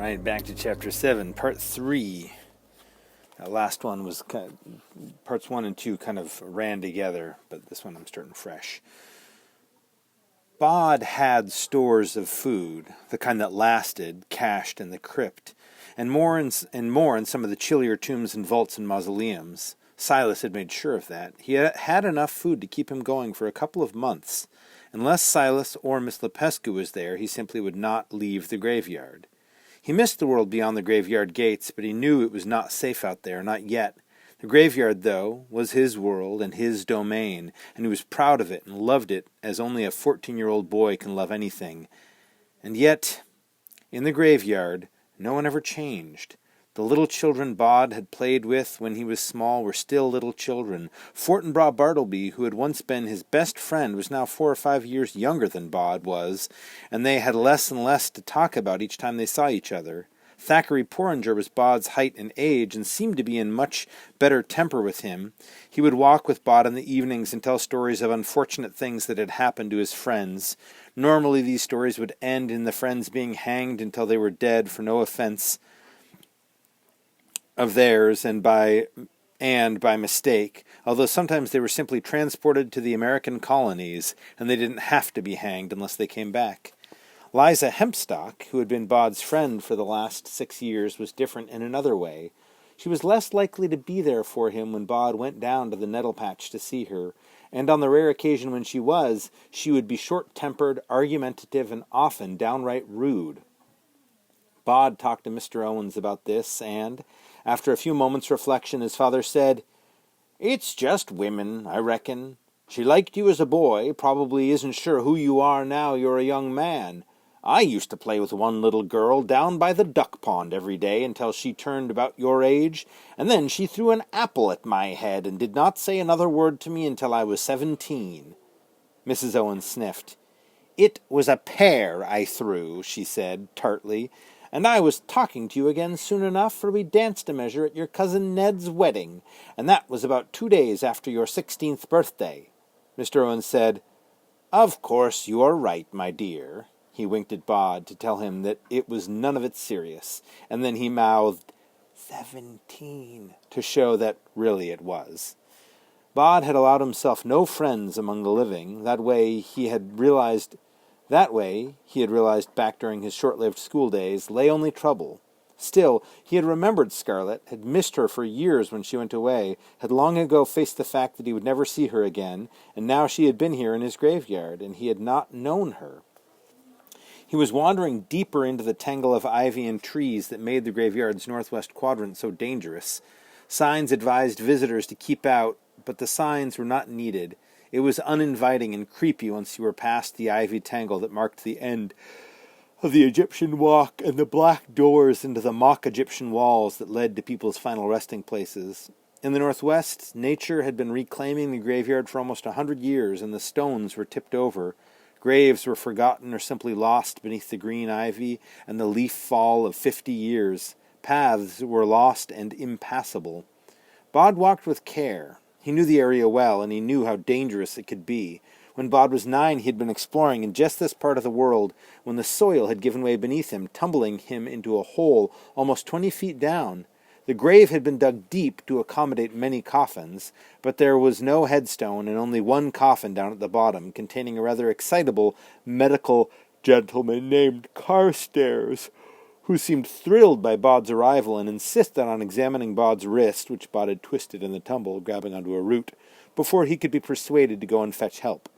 right, back to Chapter 7, Part 3. That last one was Parts 1 and 2 kind of ran together, but this one I'm starting fresh. Bod had stores of food, the kind that lasted, cached in the crypt, and more in some of the chillier tombs and vaults and mausoleums. Silas had made sure of that. He had enough food to keep him going for a couple of months. Unless Silas or Miss Lepescu was there, he simply would not leave the graveyard. He missed the world beyond the graveyard gates, but he knew it was not safe out there, not yet. The graveyard, though, was his world and his domain, and he was proud of it and loved it as only a 14-year-old boy can love anything. And yet, in the graveyard, no one ever changed. The little children Bod had played with when he was small were still little children. Fortinbras Bartleby, who had once been his best friend, was now 4 or 5 years younger than Bod was, and they had less and less to talk about each time they saw each other. Thackeray Porringer was Bod's height and age, and seemed to be in much better temper with him. He would walk with Bod in the evenings and tell stories of unfortunate things that had happened to his friends. Normally these stories would end in the friends being hanged until they were dead for no offense of theirs and by mistake, although sometimes they were simply transported to the American colonies, and they didn't have to be hanged unless they came back. Liza Hempstock, who had been Bod's friend for the last 6 years, was different in another way. She was less likely to be there for him when Bod went down to the nettle patch to see her, and on the rare occasion when she would be short-tempered, argumentative, and often downright rude. Bod talked to Mr. Owens about this, and, after a few moments' reflection, his father said, "It's just women, I reckon. She liked you as a boy, probably isn't sure who you are now you're a young man. I used to play with one little girl down by the duck pond every day until she turned about your age, and then she threw an apple at my head and did not say another word to me until I was 17. Mrs. Owens sniffed. "It was a pear I threw," she said, tartly, "and I was talking to you again soon enough, for we danced a measure at your cousin Ned's wedding, and that was about 2 days after your 16th birthday." Mr. Owens said, "Of course you are right, my dear." He winked at Bod to tell him that it was none of it serious, and then he mouthed, 17, to show that really it was. Bod had allowed himself no friends among the living. That way he had realized back during his short-lived school days, lay only trouble. Still, he had remembered Scarlett, had missed her for years when she went away, had long ago faced the fact that he would never see her again, and now she had been here in his graveyard, and he had not known her. He was wandering deeper into the tangle of ivy and trees that made the graveyard's northwest quadrant so dangerous. Signs advised visitors to keep out, but the signs were not needed. It was uninviting and creepy once you were past the ivy tangle that marked the end of the Egyptian walk and the black doors into the mock Egyptian walls that led to people's final resting places. In the northwest, nature had been reclaiming the graveyard for almost 100 years, and the stones were tipped over. Graves were forgotten or simply lost beneath the green ivy and the leaf fall of 50 years. Paths were lost and impassable. Bod walked with care. He knew the area well, and he knew how dangerous it could be. When Bod was 9, he had been exploring in just this part of the world when the soil had given way beneath him, tumbling him into a hole almost 20 feet down. The grave had been dug deep to accommodate many coffins, but there was no headstone and only one coffin down at the bottom, containing a rather excitable medical gentleman named Carstairs, who seemed thrilled by Bod's arrival and insisted on examining Bod's wrist, which Bod had twisted in the tumble, grabbing onto a root, before he could be persuaded to go and fetch help.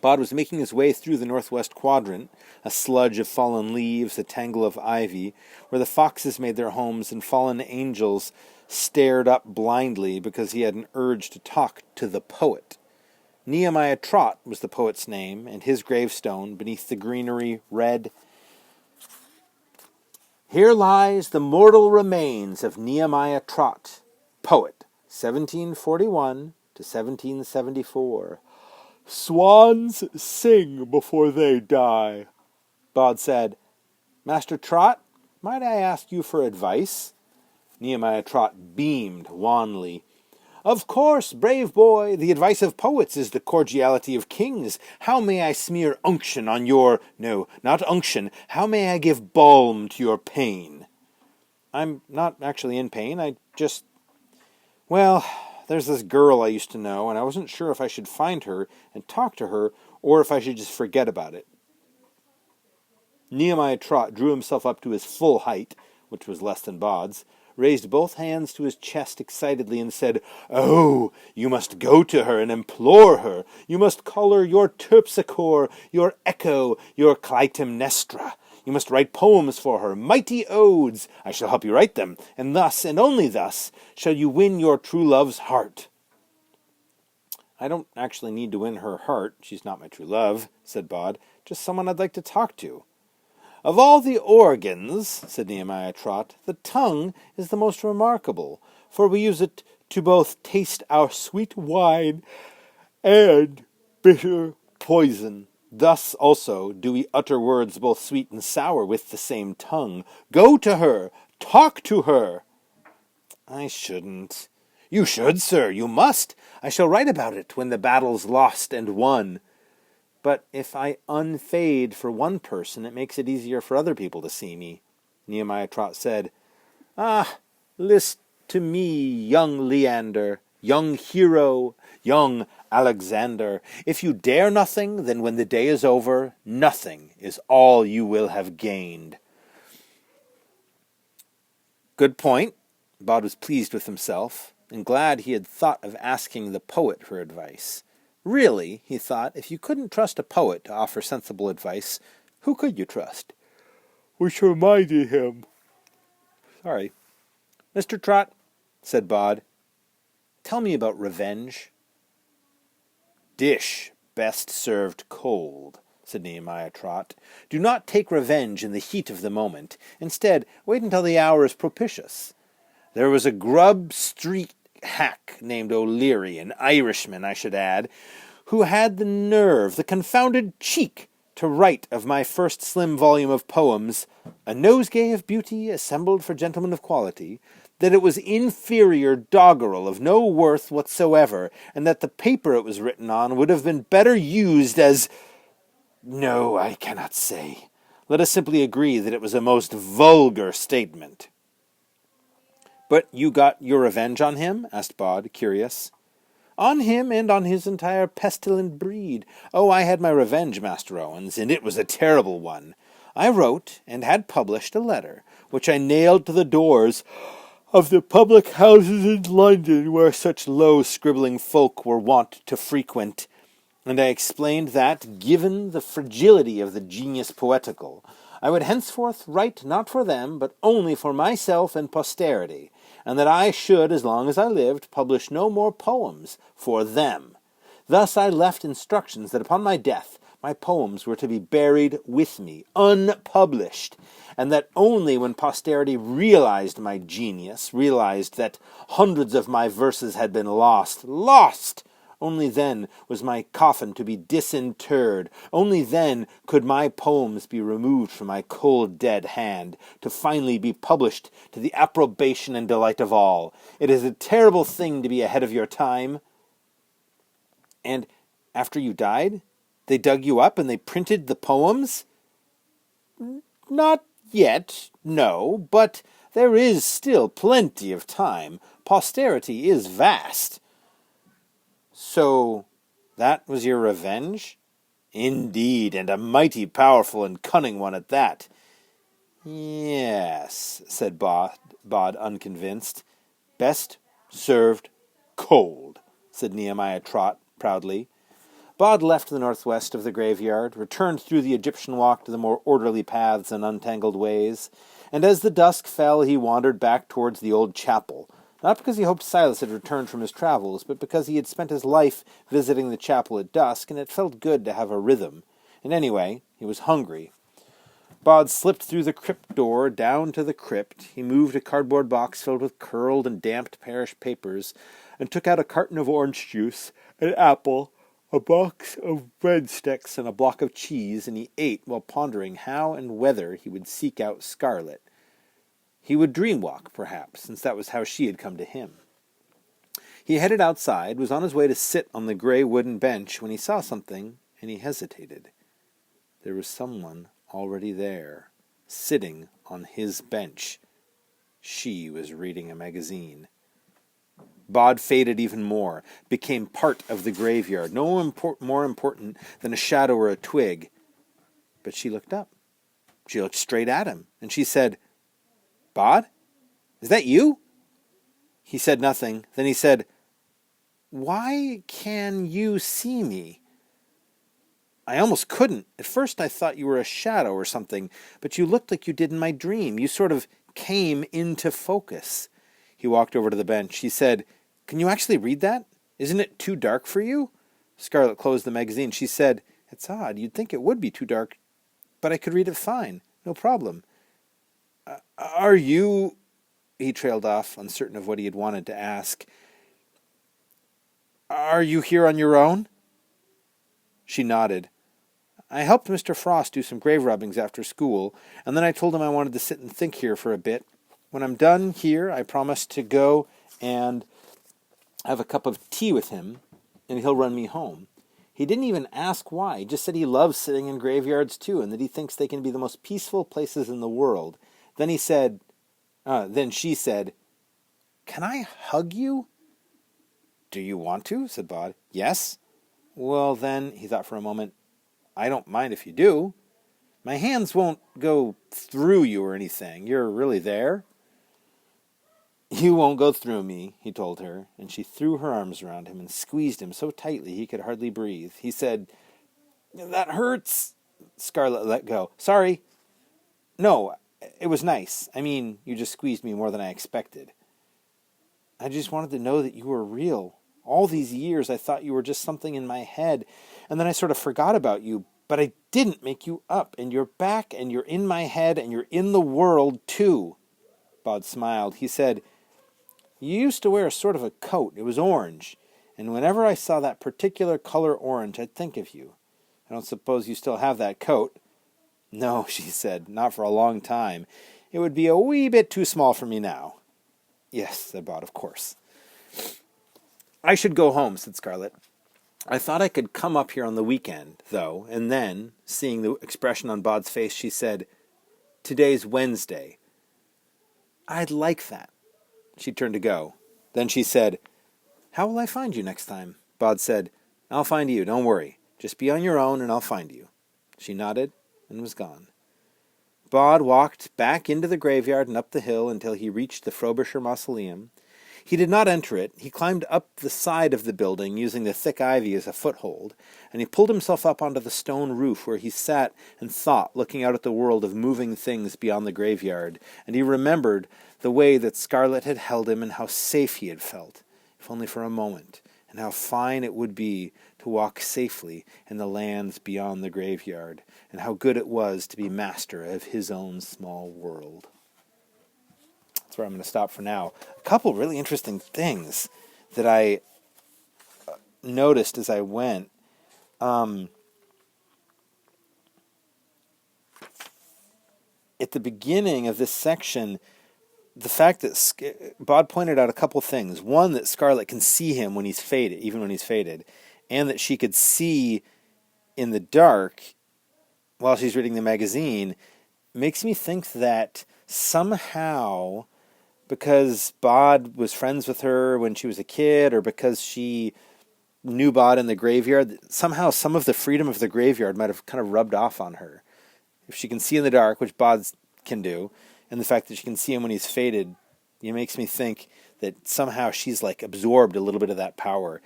Bod was making his way through the northwest quadrant, a sludge of fallen leaves, a tangle of ivy, where the foxes made their homes and fallen angels stared up blindly because he had an urge to talk to the poet. Nehemiah Trott was the poet's name, and his gravestone, beneath the greenery, read, "Here lies the mortal remains of Nehemiah Trott, poet, 1741 to 1774. Swans sing before they die." Bod said, "Master Trott, might I ask you for advice?" Nehemiah Trott beamed wanly. Of course, brave boy, the advice of poets is the cordiality of kings. How may I smear unction on your... No, not unction. How may I give balm to your pain? I'm not actually in pain. I just... Well, there's this girl I used to know, and I wasn't sure if I should find her and talk to her, or if I should just forget about it. Nehemiah Trot drew himself up to his full height, which was less than Bod's, raised both hands to his chest excitedly, and said, "Oh, you must go to her and implore her. You must call her your Terpsichore, your Echo, your Clytemnestra. You must write poems for her, mighty odes. I shall help you write them, and thus, and only thus, shall you win your true love's heart." "I don't actually need to win her heart. She's not my true love," said Bod. "Just someone I'd like to talk to." "Of all the organs," said Nehemiah Trot, "the tongue is the most remarkable, for we use it to both taste our sweet wine and bitter poison. Thus also do we utter words both sweet and sour with the same tongue. Go to her, talk to her." "I shouldn't." "You should, sir, you must. I shall write about it when the battle's lost and won." "But if I unfade for one person, it makes it easier for other people to see me," Nehemiah Trot said. "Ah, list to me, young Leander, young hero, young Alexander. If you dare nothing, then when the day is over, nothing is all you will have gained." Good point. Bod was pleased with himself, and glad he had thought of asking the poet for advice. Really, he thought, if you couldn't trust a poet to offer sensible advice, who could you trust? Which reminded him... Sorry. "Mr. Trot," said Bod, "tell me about revenge." "Dish best served cold," said Nehemiah Trot. "Do not take revenge in the heat of the moment. Instead, wait until the hour is propitious. There was a Grub Street hack named O'Leary, an Irishman, I should add, who had the nerve, the confounded cheek, to write of my first slim volume of poems, A Nosegay of Beauty Assembled for Gentlemen of Quality, that it was inferior doggerel of no worth whatsoever, and that the paper it was written on would have been better used as... No, I cannot say. Let us simply agree that it was a most vulgar statement." "But you got your revenge on him?" asked Bod, curious. "On him and on his entire pestilent breed. Oh, I had my revenge, Master Owens, and it was a terrible one. I wrote and had published a letter, which I nailed to the doors of the public houses in London where such low scribbling folk were wont to frequent, and I explained that, given the fragility of the genius poetical, I would henceforth write not for them, but only for myself and posterity, and that I should, as long as I lived, publish no more poems for them. Thus I left instructions that upon my death my poems were to be buried with me, unpublished, and that only when posterity realized my genius, realized that hundreds of my verses had been lost, only then was my coffin to be disinterred. Only then could my poems be removed from my cold dead hand, to finally be published to the approbation and delight of all. It is a terrible thing to be ahead of your time." "And after you died, they dug you up and they printed the poems?" "Not yet, no, but there is still plenty of time. Posterity is vast." "So that was your revenge?" "Indeed, and a mighty powerful and cunning one at that." "Yes," said Bod, unconvinced. "Best served cold," said Nehemiah Trot proudly. Bod left the northwest of the graveyard, returned through the Egyptian walk to the more orderly paths and untangled ways, and as the dusk fell he wandered back towards the old chapel, not because he hoped Silas had returned from his travels, but because he had spent his life visiting the chapel at dusk, and it felt good to have a rhythm. And anyway, he was hungry. Bod slipped through the crypt door down to the crypt. He moved a cardboard box filled with curled and damped parish papers, and took out a carton of orange juice, an apple, a box of breadsticks, and a block of cheese, and he ate while pondering how and whether he would seek out Scarlet. He would dream-walk, perhaps, since that was how she had come to him. He headed outside, was on his way to sit on the gray wooden bench when he saw something, and he hesitated. There was someone already there, sitting on his bench. She was reading a magazine. Bod faded even more, became part of the graveyard, more important than a shadow or a twig. But she looked up. She looked straight at him, and she said, "Bod, is that you?" He said nothing. Then he said, "Why can you see me?" "I almost couldn't. At first I thought you were a shadow or something, but you looked like you did in my dream. You sort of came into focus." He walked over to the bench. He said, "Can you actually read that? Isn't it too dark for you?" Scarlet closed the magazine. She said, "It's odd. You'd think it would be too dark, but I could read it fine. No problem." Are you..." He trailed off, uncertain of what he had wanted to ask. "Are you here on your own?" She nodded. "I helped Mr. Frost do some grave rubbings after school, and then I told him I wanted to sit and think here for a bit. When I'm done here, I promised to go and have a cup of tea with him, and he'll run me home." He didn't even ask why. He just said he loves sitting in graveyards too, and that he thinks they can be the most peaceful places in the world. Then she said, "Can I hug you?" "Do you want to?" said Bod. "Yes." "Well, then," he thought for a moment, "I don't mind if you do. My hands won't go through you or anything. You're really there." "You won't go through me," he told her, and she threw her arms around him and squeezed him so tightly he could hardly breathe. He said, "That hurts." Scarlet let go. "Sorry." "No, it was nice. I mean, you just squeezed me more than I expected." "I just wanted to know that you were real. All these years I thought you were just something in my head, and then I sort of forgot about you, but I didn't make you up, and you're back, and you're in my head, and you're in the world, too." Bod smiled. He said, "You used to wear a sort of a coat. It was orange, and whenever I saw that particular color orange, I'd think of you. I don't suppose you still have that coat." "No," she said, "not for a long time. It would be a wee bit too small for me now." "Yes," said Bod, "of course." "I should go home," said Scarlet. "I thought I could come up here on the weekend, though," and then, seeing the expression on Bod's face, she said, "Today's Wednesday." "I'd like that." She turned to go. Then she said, "How will I find you next time?" Bod said, "I'll find you, don't worry. Just be on your own and I'll find you." She nodded and was gone. Bod walked back into the graveyard and up the hill until he reached the Frobisher Mausoleum. He did not enter it. He climbed up the side of the building, using the thick ivy as a foothold, and he pulled himself up onto the stone roof where he sat and thought, looking out at the world of moving things beyond the graveyard, and he remembered the way that Scarlet had held him and how safe he had felt, if only for a moment, and how fine it would be to walk safely in the lands beyond the graveyard, and how good it was to be master of his own small world. That's where I'm going to stop for now. A couple really interesting things that I noticed as I went. At the beginning of this section, the fact that Bod pointed out a couple things. One, that Scarlet can see him when he's faded, even when he's faded, and that she could see in the dark while she's reading the magazine, makes me think that somehow, because Bod was friends with her when she was a kid, or because she knew Bod in the graveyard, somehow some of the freedom of the graveyard might have kind of rubbed off on her. If she can see in the dark, which Bod can do, and the fact that she can see him when he's faded, it makes me think that somehow she's like absorbed a little bit of that power.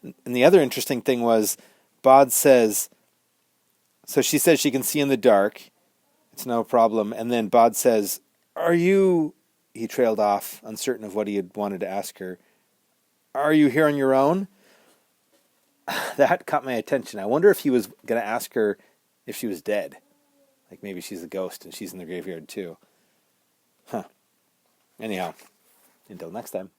And the other interesting thing was, Bod says, so she says she can see in the dark, it's no problem, and then Bod says, "Are you..." He trailed off, uncertain of what he had wanted to ask her. "Are you here on your own?" That caught my attention. I wonder if he was going to ask her if she was dead. Like maybe she's a ghost and she's in the graveyard too. Anyhow, until next time.